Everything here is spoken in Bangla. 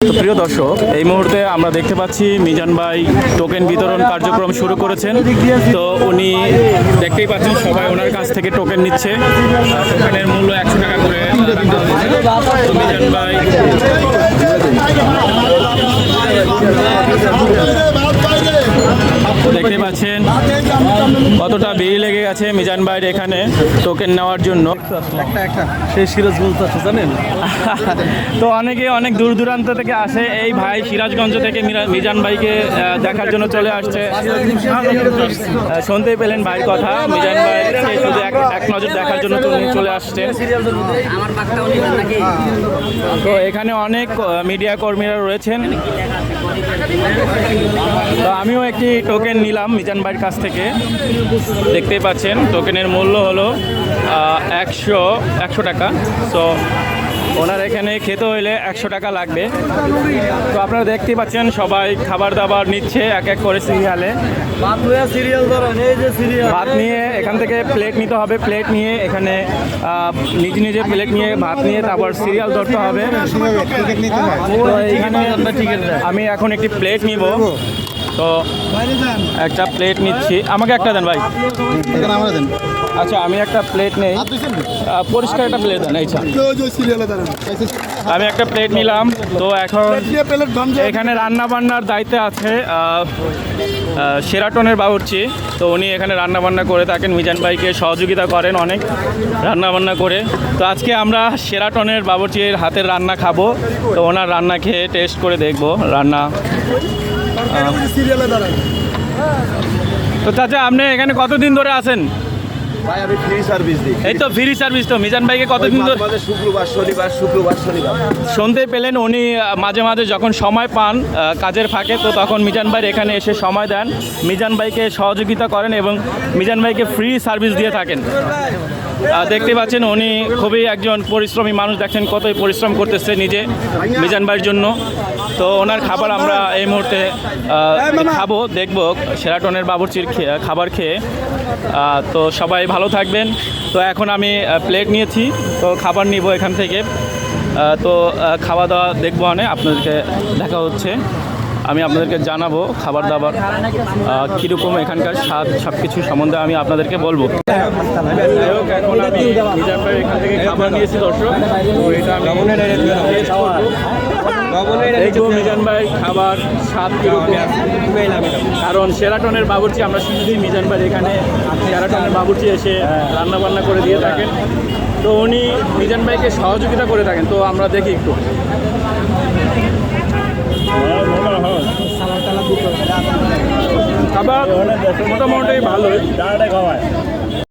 তো প্রিয় দর্শক, এই মুহূর্তে আমরা দেখতে পাচ্ছি মিজান ভাই টোকেন বিতরণ কার্যক্রম শুরু করেছেন। তো উনি দেখতেই পাচ্ছেন সবাই ওনার কাছ থেকে টোকেন নিচ্ছে। টোকেনের মূল্য 100 টাকা করে রাখা হয়েছে। তো মিজান ভাই দেখতে পাচ্ছেন কতটা ভিড় লেগে গেছে মিজান ভাইয়ের এখানে টোকেন নেওয়ার জন্য। সেই সিরাজ বলতে আছে জানেন। তো অনেক দূর দূরান্ত থেকে আসে এই ভাই সিরাজগঞ্জ থেকে মিজান ভাইকে দেখার জন্য চলে আসছে। শুনতেই পেলেন ভাইয়ের কথা, মিজান ভাই শুধু এক নজর দেখার জন্য চলে আসছেন। তো এখানে অনেক মিডিয়া কর্মীরা রয়েছেন। তো আমিও একটি টোকেন নিলাম মিজান ভাইয়ের কাছ থেকে। দেখতেই পাচ্ছেন টোকেনের মূল্য হলো 100 টাকা। তো ওনার এখানে খেতে হইলে 100 টাকা লাগবে। তো আপনারা দেখতেই পাচ্ছেন সবাই খাবার দাবার নিচ্ছে এক এক করে সিরিয়ালে। ভাত নিয়ে এখান থেকে প্লেট নিতে হবে, প্লেট নিয়ে এখানে নিজে প্লেট নিয়ে ভাত নিয়ে তারপর সিরিয়াল ধরতে হবে। তো এইখানে আমি এখন একটি প্লেট নিব। তো একটা প্লেট নিচ্ছি, আমাকে একটা দেন ভাই। আচ্ছা আমি একটা প্লেট নেই, পরিষ্কার একটা প্লেট দেন। এইটা আমি একটা প্লেট নিলাম। তো এখন এখানে রান্না বান্নার দায়িত্বে আছে শেরাটনের বাবুর্চি। তো উনি এখানে রান্না বান্না করে থাকেন, মিজান ভাইকে সহযোগিতা করেন অনেক রান্না বান্না করে। তো আজকে আমরা শেরাটনের বাবুর্চির হাতের রান্না খাবো। তো ওনার রান্না খেয়ে টেস্ট করে দেখবো রান্না। তো চাচা আপনি এখানে কতদিন ধরে আছেন? ভাই আমি ফ্রি সার্ভিস দিই। এই তো ফ্রি সার্ভিস। তো মিজান ভাইকে কতদিন ধরে? শুক্রবার শনিবার। শুনতে পেলেন উনি মাঝে মাঝে যখন সময় পান কাজের ফাঁকে, তো তখন মিজান ভাই এখানে এসে সময় দেন, মিজান ভাইকে সহযোগিতা করেন এবং মিজান ভাইকে ফ্রি সার্ভিস দিয়ে থাকেন। দেখতে পাচ্ছেন উনি খুবই একজন পরিশ্রমী মানুষ। দেখছেন কতই পরিশ্রম করতেছে নিজে মিজান ভাইয়ের জন্য। তো ওনার খাবার আমরা এই মুহূর্তে খাবো, দেখবো শেরাটনের বাবুর্চির খাবার খেয়ে। তো সবাই ভালো থাকবেন। তো এখন আমি প্লেট নিয়েছি, তো খাবার নিব এখান থেকে। তো খাওয়া দাওয়া দেখবো, আপনাদেরকে দেখা হচ্ছে। আমি আপনাদেরকে জানাবো খাবার দাবার কীরকম, এখানকার স্বাদ সব কিছু সম্বন্ধে আমি আপনাদেরকে বলবো। এখন আমি মিজান ভাই এখান থেকে খাবার নিয়েছি দর্শক। এটা দেখবো মিজান ভাই খাবার স্বাদ কীরকম, কারণ শেরাটনের বাবুর্চি আমরা শুনছি মিজান ভাই এখানে শেরাটনের বাবুর্চি এসে রান্না বান্না করে দিয়ে থাকেন। তো উনি মিজান ভাইকে সহযোগিতা করে থাকেন। তো আমরা দেখি একটু খাবার মোটামুটি ভালোই।